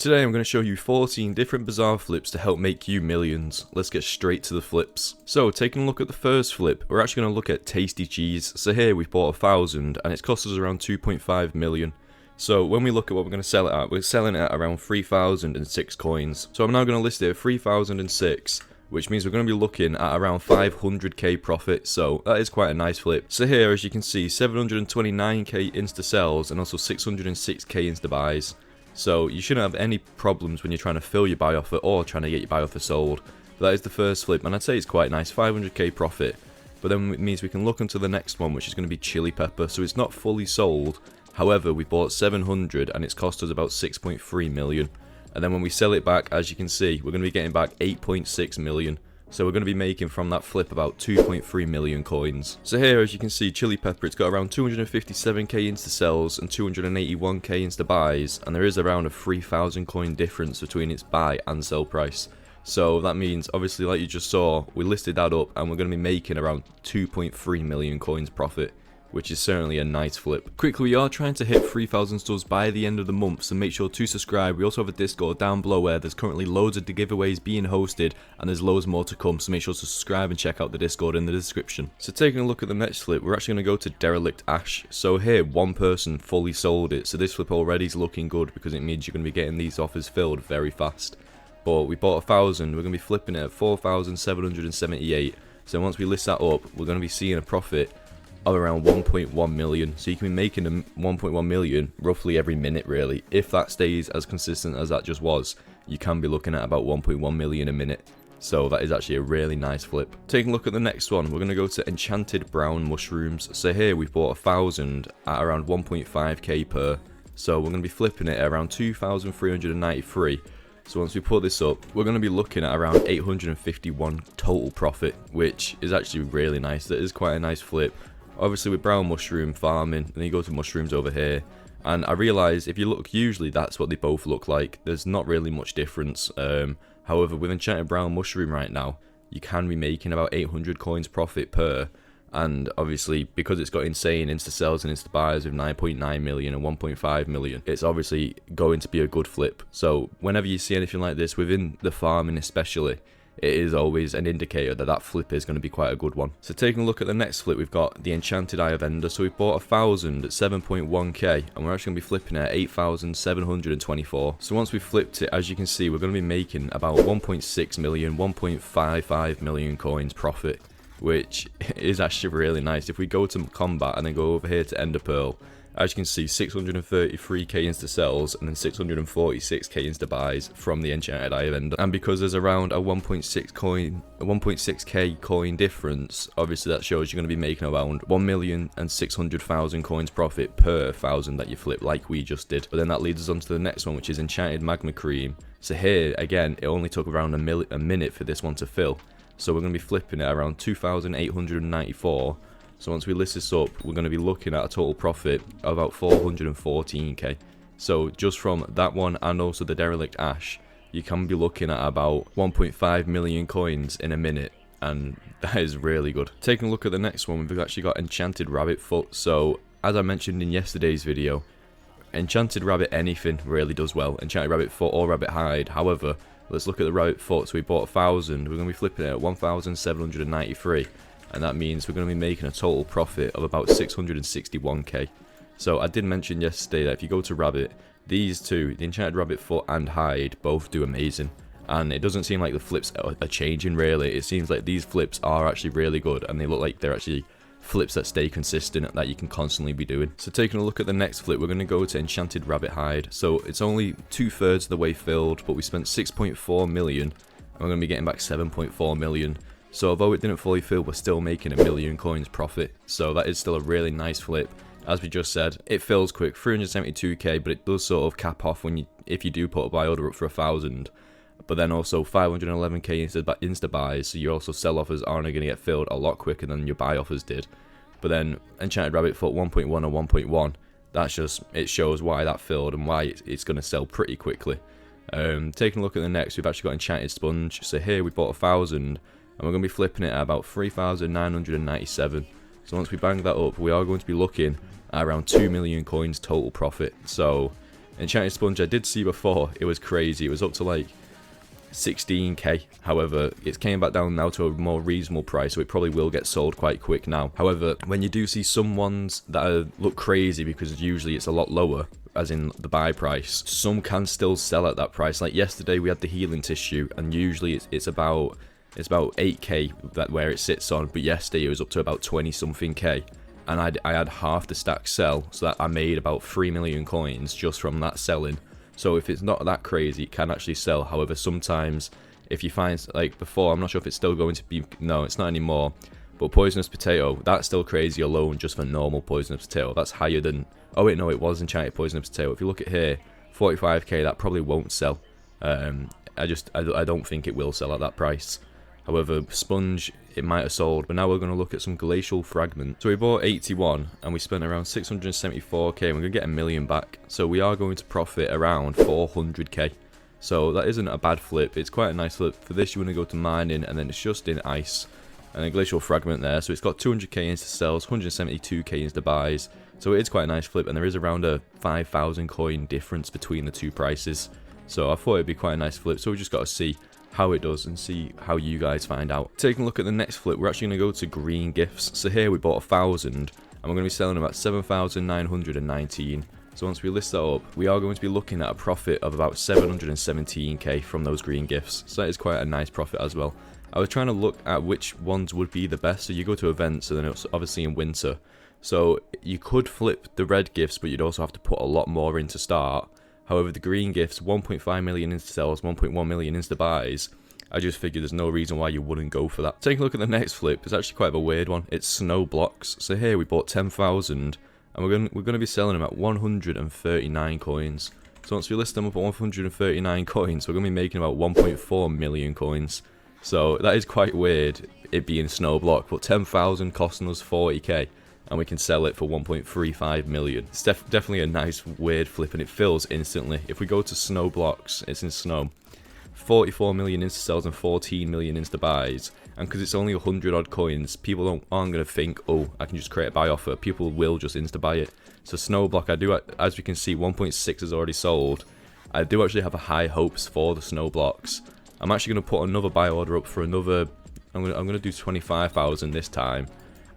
Today I'm going to show you 14 different bazaar flips to help make you millions. Let's get straight to the flips. So taking a look at the first flip, we're actually going to look at tasty cheese. So here we've bought 1,000 and it's cost us around 2.5 million. So when we look at what we're going to sell it at, we're selling it at around 3,006 coins. So I'm now going to list it at 3,006. Which means we're going to be looking at around 500k profit, so that is quite a nice flip. So here, as you can see, 729k insta sells and also 606k insta buys. So you shouldn't have any problems when you're trying to fill your buy offer or trying to get your buy offer sold. But that is the first flip, and I'd say it's quite nice, 500k profit. But then it means we can look into the next one, which is going to be chili pepper. So it's not fully sold. However, we bought 700 and it's cost us about 6.3 million. And then when we sell it back, as you can see, we're going to be getting back 8.6 million. So we're going to be making from that flip about 2.3 million coins. So here, as you can see, chili pepper, it's got around 257k insta sells and 281k insta buys. And there is around a 3,000 coin difference between its buy and sell price. So that means, obviously, like you just saw, we listed that up and we're going to be making around 2.3 million coins profit, which is certainly a nice flip. Quickly, we are trying to hit 3,000 subs by the end of the month, so make sure to subscribe. We also have a Discord down below where there's currently loads of giveaways being hosted, and there's loads more to come, so make sure to subscribe and check out the Discord in the description. So taking a look at the next flip, we're actually going to go to Derel Ash. So here, one person fully sold it, so this flip already is looking good because it means you're going to be getting these offers filled very fast. But we bought 1,000, we're going to be flipping it at 4,778, so once we list that up, we're going to be seeing a profit of around 1.1 million. So you can be making 1.1 million roughly every minute, really. If that stays as consistent as that just was, you can be looking at about 1.1 million a minute. So that is actually a really nice flip. Taking a look at the next one, we're going to go to Enchanted Brown Mushrooms. So here we've bought 1,000 at around 1.5k per. So we're going to be flipping it at around 2,393. So once we put this up, we're going to be looking at around 851 total profit, which is actually really nice. That is quite a nice flip. Obviously with brown mushroom farming, and then you go to mushrooms over here, and I realise if you look, usually that's what they both look like. There's not really much difference. However, with enchanted brown mushroom right now, you can be making about 800 coins profit per, and obviously because it's got insane insta sells and insta buys with 9.9 million and 1.5 million, it's obviously going to be a good flip. So whenever you see anything like this within the farming especially, it is always an indicator that that flip is going to be quite a good one. So taking a look at the next flip, we've got the Enchanted Iender. So we bought 1,000 at 7.1k, and we're actually going to be flipping it at 8,724. So once we've flipped it, as you can see, we're going to be making about 1.6 million, 1.55 million coins profit, which is actually really nice. If we go to combat and then go over here to Ender Pearl, as you can see, 633k insta sells and then 646k insta buys from the Enchanted Iender. And because there's around a 1.6k coin difference, obviously that shows you're going to be making around 1,600,000 coins profit per 1,000 that you flip, like we just did. But then that leads us on to the next one, which is Enchanted Magma Cream. So here, again, it only took around a minute for this one to fill. So we're going to be flipping it around 2,894. So once we list this up, we're going to be looking at a total profit of about 414k. So just from that one and also the Derel Ash, you can be looking at about 1.5 million coins in a minute, and that is really good. Taking a look at the next one, we've actually got Enchanted Rabbit Foot. So as I mentioned in yesterday's video, Enchanted Rabbit anything really does well. Enchanted Rabbit Foot or Rabbit Hide. However, let's look at the Rabbit Foot. So we bought 1,000, we're going to be flipping it at 1,793. And that means we're going to be making a total profit of about 661k. So I did mention yesterday that if you go to Rabbit, these two, the Enchanted Rabbit Foot and Hide, both do amazing. And it doesn't seem like the flips are changing really. It seems like these flips are actually really good, and they look like they're actually flips that stay consistent, that you can constantly be doing. So taking a look at the next flip, we're going to go to Enchanted Rabbit Hide. So it's only 2/3 of the way filled, but we spent 6.4 million, and we're going to be getting back 7.4 million. So although it didn't fully fill, we're still making a million coins profit. So that is still a really nice flip. As we just said, it fills quick, 372k, but it does sort of cap off when if you do put a buy order up for 1,000. But then also 511k insta buys, so your also sell offers aren't going to get filled a lot quicker than your buy offers did. But then Enchanted Rabbit Foot 1.1 or 1.1, that's just, it shows why that filled and why it's going to sell pretty quickly. Taking a look at the next, we've actually got Enchanted Sponge. So here we bought 1,000. And we're going to be flipping it at about 3,997. So once we bang that up, we are going to be looking at around 2 million coins total profit. So Enchanted Sponge I did see before, it was crazy, it was up to like 16k. However, it's came back down now to a more reasonable price, so it probably will get sold quite quick now. However, when you do see some ones that look crazy, because usually it's a lot lower, as in the buy price, some can still sell at that price. Like yesterday we had the healing tissue, and usually it's about 8k that where it sits on, but yesterday it was up to about 20 something k, and I had half the stack sell, so that I made about 3 million coins just from that selling. So if it's not that crazy, it can actually sell. However, sometimes if you find, like before, I'm not sure if it's still going to be, no, it's not anymore, but poisonous potato, that's still crazy alone just for normal poisonous potato. That's higher than, oh wait, no, it was enchanted poisonous potato. If you look at here, 45k, that probably won't sell. I don't think it will sell at that price. However, Sponge, it might have sold, but now we're going to look at some Glacier Fragment. So we bought 81, and we spent around 674k, and we're going to get 1 million back. So we are going to profit around 400k. So that isn't a bad flip, it's quite a nice flip. For this, you want to go to mining, and then it's just in ice. And a Glacier Fragment there, so it's got 200k into sells, 172k into buys. So it is quite a nice flip, and there is around a 5,000 coin difference between the two prices. So I thought it'd be quite a nice flip, so we just got to see how it does and see how you guys find out. Taking a look at the next flip, we're actually going to go to green gifts. So here we bought 1,000, and we're going to be selling about 7,919. So once we list that up, we are going to be looking at a profit of about 717k from those green gifts. So that is quite a nice profit as well. I was trying to look at which ones would be the best. So you go to events, and then it's obviously in winter. So you could flip the red gifts, but you'd also have to put a lot more in to start. However, the green gifts, 1.5 million into sales, 1.1 million into buys. I just figured there's no reason why you wouldn't go for that. Taking a look at the next flip, it's actually quite of a weird one. It's snow blocks. So here we bought 10,000, and we're going to be selling them at 139 coins. So once we list them up at 139 coins, we're going to be making about 1.4 million coins. So that is quite weird, it being snow block, but 10,000 costing us 40k. And we can sell it for 1.35 million. It's definitely a nice weird flip, and it fills instantly. If we go to snow blocks, it's in snow, 44 million insta sells and 14 million insta buys. And because it's only 100 odd coins, people aren't going to think, oh, I can just create a buy offer. People will just insta buy it. So snow block, I do, as we can see, 1.6 is already sold. I do actually have a high hopes for the snow blocks. I'm actually going to put another buy order up for another, I'm going to do 25,000 this time.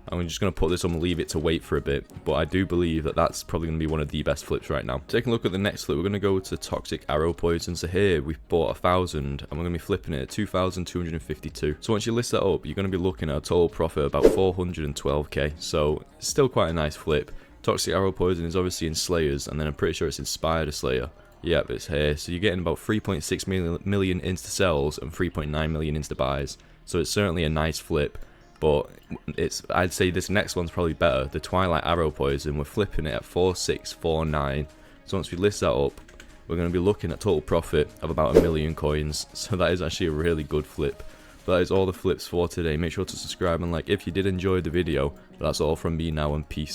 I'm just going to put this on and leave it to wait for a bit, but I do believe that that's probably going to be one of the best flips right now. Taking a look at the next flip, we're going to go to Toxic Arrow Poison. So here we've bought 1,000, and we're going to be flipping it at 2,252. So once you list that up, you're going to be looking at a total profit of about 412k. So it's still quite a nice flip. Toxic Arrow Poison is obviously in Slayers, and then I'm pretty sure it's in Spider Slayer. Yep, it's here. So you're getting about 3.6 million insta sells and 3.9 million insta buys. So it's certainly a nice flip. But I'd say this next one's probably better. The Twilight Arrow Poison, we're flipping it at 4649. So once we list that up, we're going to be looking at total profit of about 1 million coins. So that is actually a really good flip. But that is all the flips for today. Make sure to subscribe and like if you did enjoy the video. But that's all from me now, and peace.